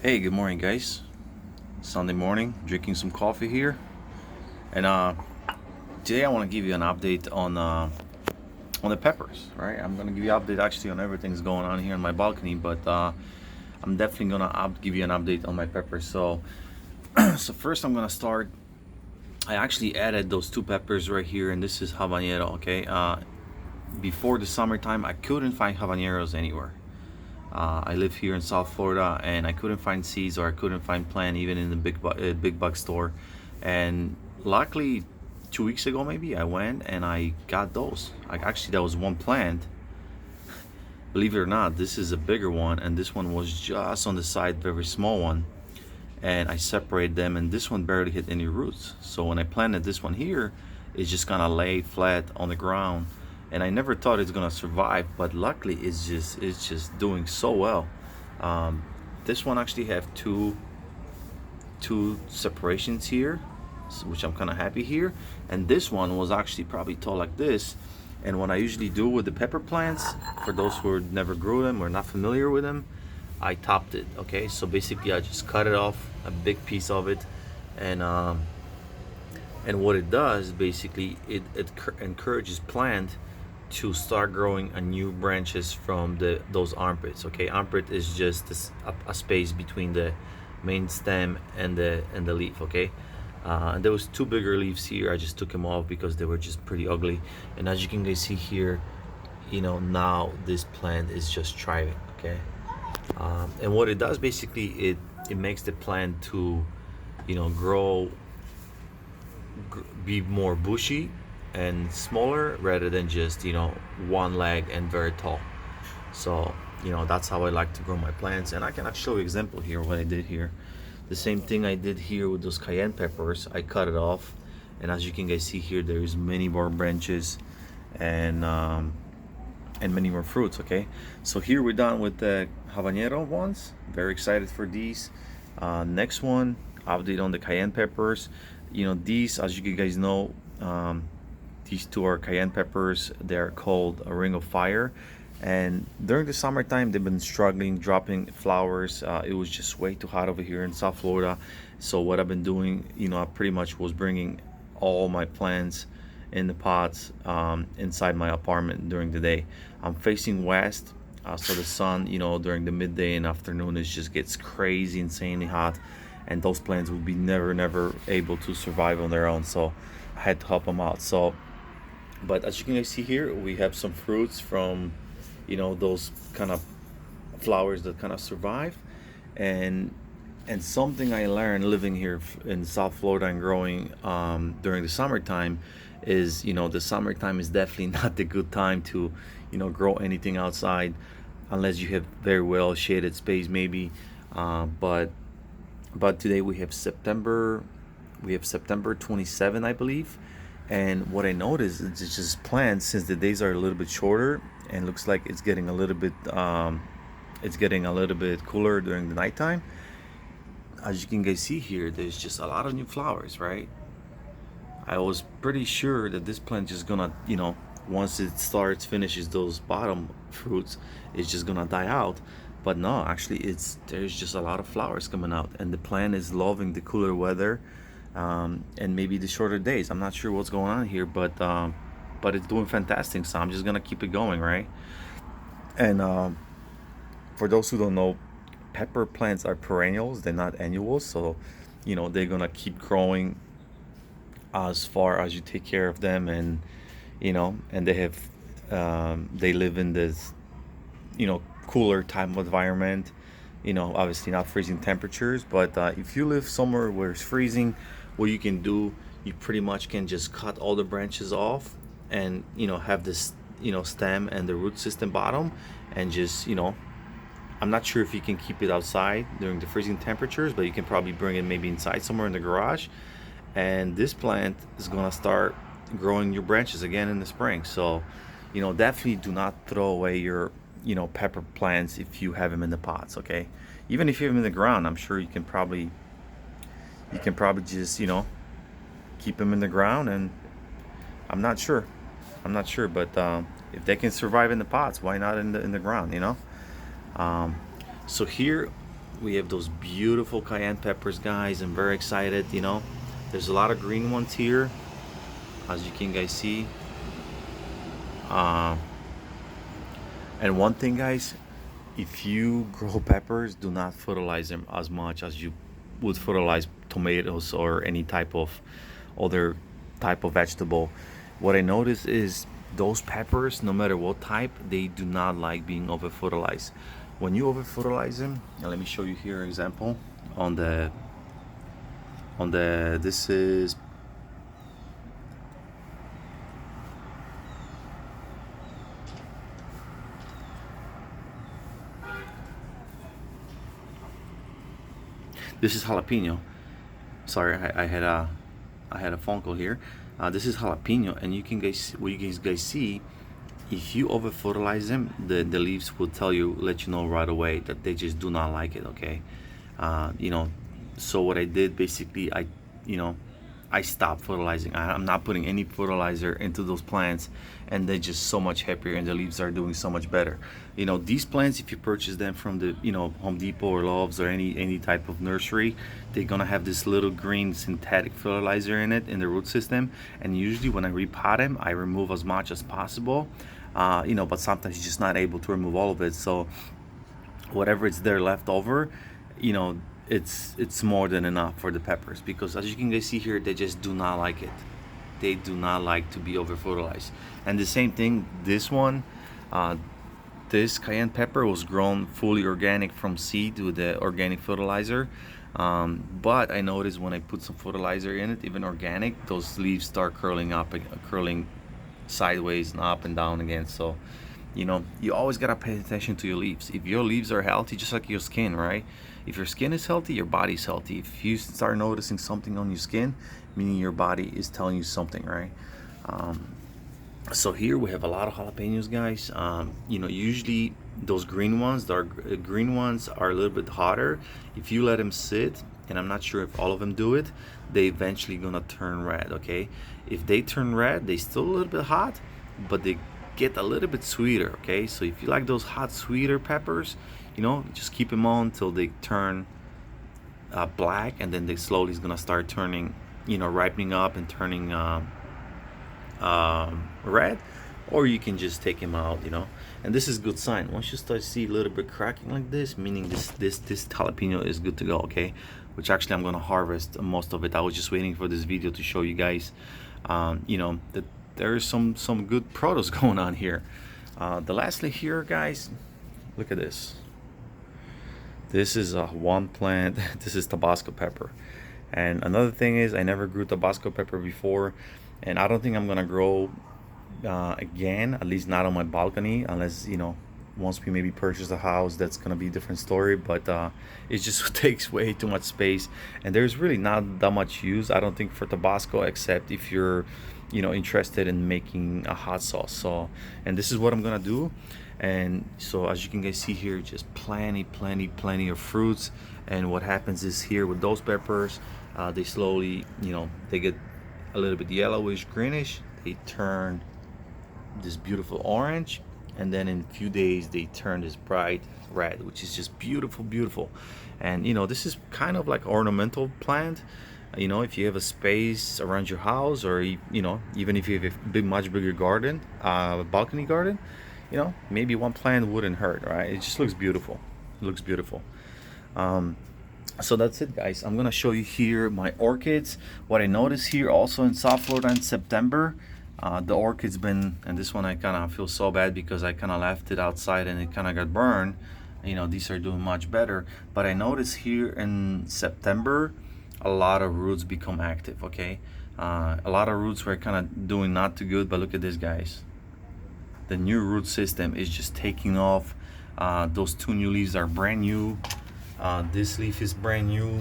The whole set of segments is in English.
Hey, good morning, guys. Sunday morning, drinking some coffee here, and today I want to give you an update on the peppers. Right, I'm gonna give you an update actually on everything's going on here on my balcony, but I'm definitely gonna give you an update on my peppers. So, so first I'm gonna start. I actually added those two peppers right here, and this is habanero. Okay, before the summertime, I couldn't find habaneros anywhere. I live here in South Florida, and I couldn't find seeds or I couldn't find plant even in the big bug store. And luckily, 2 weeks ago maybe I went and I got those. Actually, that was one plant. Believe it or not, this is a bigger one, and this one was just on the side, very small one. And I separated them, and this one barely hit any roots. So when I planted this one here, it's just gonna lay flat on the ground, and I never thought it's gonna survive, but luckily it's just doing so well. um, this one actually have two separations here, which I'm kind of happy here. And this one was actually probably tall like this. And what I usually do with the pepper plants, for those who never grew them or not familiar with them, I topped it. Okay, so basically I just cut it off, a big piece of it. And um, and what it does basically, it encourages plant to start growing a new branches from those armpits. Okay, armpit is just a space between the main stem and the leaf. Okay, and there was two bigger leaves here. I just took them off because they were just pretty ugly. And as you can guys see here, now this plant is just thriving. Okay, and what it does basically, it makes the plant to grow, be more bushy and smaller rather than just one leg and very tall. So that's how I like to grow my plants. And I can actually show you example here what I did here. The same thing I did here with those cayenne peppers. I cut it off, and as you can guys see here, there is many more branches and many more fruits. Okay, so here we're done with the habanero ones. Very excited for these. Next one, update on the cayenne peppers. These, as you guys know, these two are cayenne peppers. They're called a ring of fire. And during the summertime, they've been struggling dropping flowers. It was just way too hot over here in South Florida. So what I've been doing, I pretty much was bringing all my plants in the pots inside my apartment during the day. I'm facing west, so the sun, during the midday and afternoon, it just gets crazy, insanely hot, and those plants would be never able to survive on their own. So I had to help them out. So, but as you can see here, we have some fruits from, those kind of flowers that kind of survive. And and something I learned living here in South Florida and growing during the summertime is, the summertime is definitely not the good time to, grow anything outside, unless you have very well shaded space maybe. But today we have September 27, I believe. And what I noticed is it's just plants, since the days are a little bit shorter, and looks like it's getting a little bit cooler during the nighttime. As you can guys see here, there's just a lot of new flowers, right? I was pretty sure that this plant just gonna, once it finishes those bottom fruits, it's just gonna die out. But no, actually, there's just a lot of flowers coming out, and the plant is loving the cooler weather, and maybe the shorter days. I'm not sure what's going on here, but it's doing fantastic. So I'm just gonna keep it going, right? And for those who don't know, pepper plants are perennials, they're not annuals. So they're gonna keep growing as far as you take care of them. And they live in this cooler type of environment. Obviously not freezing temperatures, but if you live somewhere where it's freezing, what you can do, you pretty much can just cut all the branches off, and have this stem and the root system bottom, and just I'm not sure if you can keep it outside during the freezing temperatures, but you can probably bring it maybe inside somewhere in the garage. And this plant is gonna start growing new branches again in the spring. So, definitely do not throw away your, pepper plants if you have them in the pots. Okay, even if you have them in the ground, I'm sure you can probably just keep them in the ground. And I'm not sure, but if they can survive in the pots, why not in the ground? So here, We have those beautiful cayenne peppers, guys. I'm very excited. You know, there's a lot of green ones here, as you can guys see. uh, and one thing, guys, if you grow peppers, do not fertilize them as much as you would fertilize tomatoes or any type of other type of vegetable. What I notice is those peppers, no matter what type, they do not like being over fertilized. When you over fertilize them, and let me show you here an example on the this is jalapeno. Sorry, I had a phone call here. This is jalapeno, and you can guys, what you guys see, if you over fertilize them, the leaves will tell you, let you know right away that they just do not like it. Okay, you know. So what I did basically, you know, I stopped fertilizing. I'm not putting any fertilizer into those plants, and they're just so much happier, and the leaves are doing so much better. You know, these plants, if you purchase them from the, you know, Home Depot or Love's or any type of nursery, they're gonna have this little green synthetic fertilizer in it in the root system. And usually when I repot them, I remove as much as possible. You know, but sometimes you're just not able to remove all of it. So whatever is there left over, you know, it's more than enough for the peppers, because as you can guys see here, they just do not like it. They do not like to be over fertilized. And the same thing, this one, this cayenne pepper was grown fully organic from seed with the organic fertilizer. But I noticed when I put some fertilizer in it, even organic, those leaves start curling up, curling sideways and up and down again. So, you know, you always gotta pay attention to your leaves. If your leaves are healthy, just like your skin, right? If your skin is healthy, your body's healthy. If you start noticing something on your skin, meaning your body is telling you something, right? So here we have a lot of jalapenos, guys. You know, usually those green ones, the green ones are a little bit hotter. If you let them sit, and I'm not sure if all of them do it, they eventually gonna turn red. Okay, if they turn red, they still a little bit hot, but they get a little bit sweeter. Okay, so if you like those hot, sweeter peppers, you know, just keep them on until they turn black, and then they slowly is gonna start turning, you know, ripening up and turning red. Or you can just take them out, you know. And this is good sign. Once you start to see a little bit cracking like this, meaning this jalapeno is good to go. Okay, which actually I'm gonna harvest most of it. I was just waiting for this video to show you guys, you know, that there is some good produce going on here. The lastly here, guys, look at this. This is one plant. This is Tabasco pepper. And another thing is, I never grew Tabasco pepper before, and I don't think I'm gonna grow again, at least not on my balcony, unless, you know, once we maybe purchase a house, that's gonna be a different story. But it just takes way too much space, and there's really not that much use, I don't think, for Tabasco, except if you're, you know, interested in making a hot sauce. So, and this is what I'm gonna do. And so as you can guys see here, just plenty of fruits. And what happens is, here with those peppers, they slowly, you know, they get a little bit yellowish, greenish, they turn this beautiful orange, and then in a few days they turn this bright red, which is just beautiful. And you know, this is kind of like ornamental plant. You know, if you have a space around your house, or you know, even if you have a much bigger garden, balcony garden, you know, maybe one plant wouldn't hurt, right? It just looks beautiful. It looks beautiful. So that's it, guys. I'm gonna show you here my orchids. What I noticed here also in South Florida in September, the orchids been, and this one I kind of feel so bad because I kind of left it outside and it kind of got burned. You know, these are doing much better, but I noticed here in September a lot of roots become active. Okay, a lot of roots were kind of doing not too good, but look at this, guys. The new root system is just taking off. Those two new leaves are brand new. This leaf is brand new.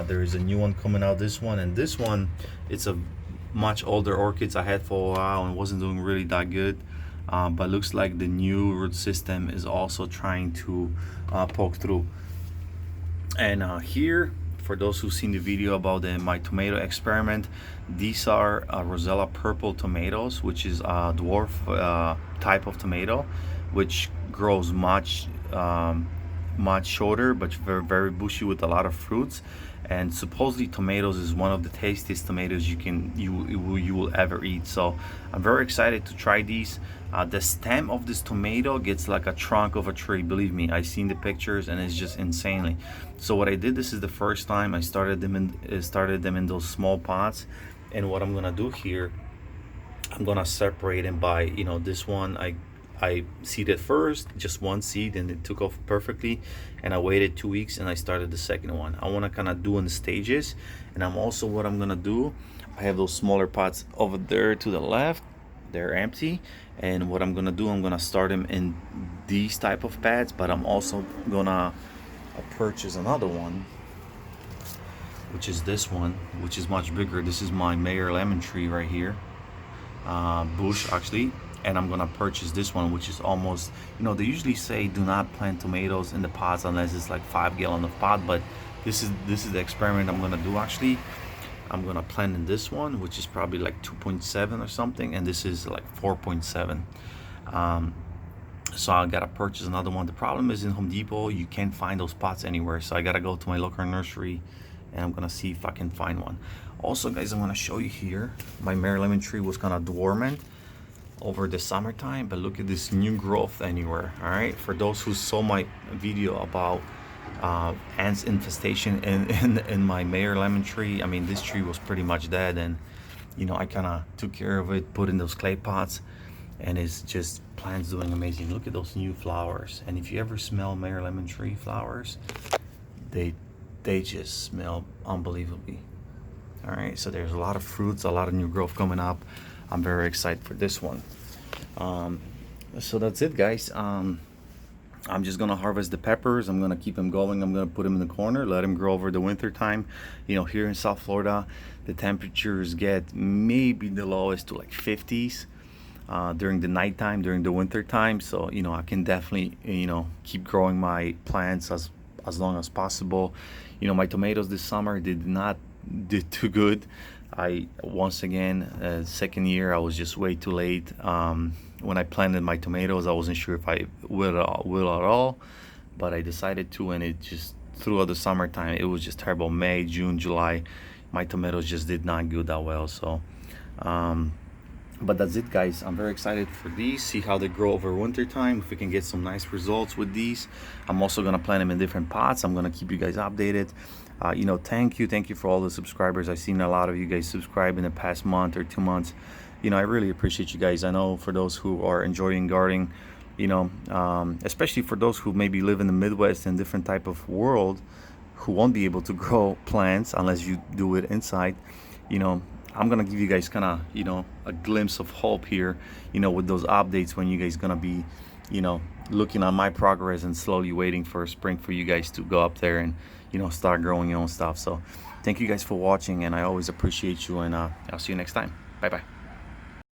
There is a new one coming out, this one, and this one, it's a much older orchids I had for a while and wasn't doing really that good. But looks like the new root system is also trying to poke through. And here, for those who've seen the video about my tomato experiment, these are Rosella purple tomatoes, which is a dwarf type of tomato, which grows much much shorter, but very, very bushy with a lot of fruits. And supposedly tomatoes is one of the tastiest tomatoes you will ever eat. So I'm very excited to try these. The stem of this tomato gets like a trunk of a tree. Believe me, I've seen the pictures and it's just insanely. So what I did, this is the first time I started them in those small pots. And what I'm gonna do here, I'm gonna separate them by, you know, this one I seeded first, just one seed, and it took off perfectly, and I waited 2 weeks and I started the second one. I want to kind of do in stages. And I'm also, what I'm gonna do, I have those smaller pots over there to the left, they're empty, and what I'm gonna do, I'm gonna start them in these type of pads, but I'm also gonna purchase another one, which is this one, which is much bigger. This is my Mayor lemon tree right here, bush actually. And I'm gonna purchase this one, which is almost, you know, they usually say do not plant tomatoes in the pots unless it's like 5 gallon of pot, but this is the experiment I'm gonna do. Actually, I'm gonna plant in this one, which is probably like 2.7 or something, and this is like 4.7. So I gotta purchase another one. The problem is in Home Depot you can't find those pots anywhere, so I gotta go to my local nursery and I'm gonna see if I can find one. Also, guys, I'm gonna show you here, my Mary lemon tree was kind of dormant over the summertime, but look at this new growth anywhere. All right, for those who saw my video about ants infestation in my Mayor lemon tree, I mean, this tree was pretty much dead, and you know, I kind of took care of it, put in those clay pots, and it's just plants doing amazing. Look at those new flowers. And if you ever smell Mayor lemon tree flowers, they just smell unbelievably. All right, so there's a lot of fruits, a lot of new growth coming up. I'm very excited for this one. So that's it, guys. I'm just gonna harvest the peppers. I'm gonna keep them going. I'm gonna put them in the corner, let them grow over the winter time. You know, here in South Florida, the temperatures get maybe the lowest to like 50s during the nighttime, during the winter time. So, you know, I can definitely, you know, keep growing my plants as long as possible. You know, my tomatoes this summer did too good. I once again, second year, I was just way too late. When I planted my tomatoes, I wasn't sure if I will at all, but I decided to, and it just throughout the summertime it was just terrible. May, June, July, my tomatoes just did not do that well. So but that's it, guys. I'm very excited for these, see how they grow over winter time, if we can get some nice results with these. I'm also gonna plant them in different pots. I'm gonna keep you guys updated. You know, thank you for all the subscribers. I've seen a lot of you guys subscribe in the past month or 2 months. You know, I really appreciate you guys. I know for those who are enjoying gardening, you know, especially for those who maybe live in the Midwest and different type of world, who won't be able to grow plants unless you do it inside, you know, I'm gonna give you guys kind of, you know, a glimpse of hope here, you know, with those updates when you guys gonna be, you know, looking at my progress and slowly waiting for spring for you guys to go up there and, you know, start growing your own stuff. So thank you guys for watching, and I always appreciate you, and I'll see you next time. Bye bye.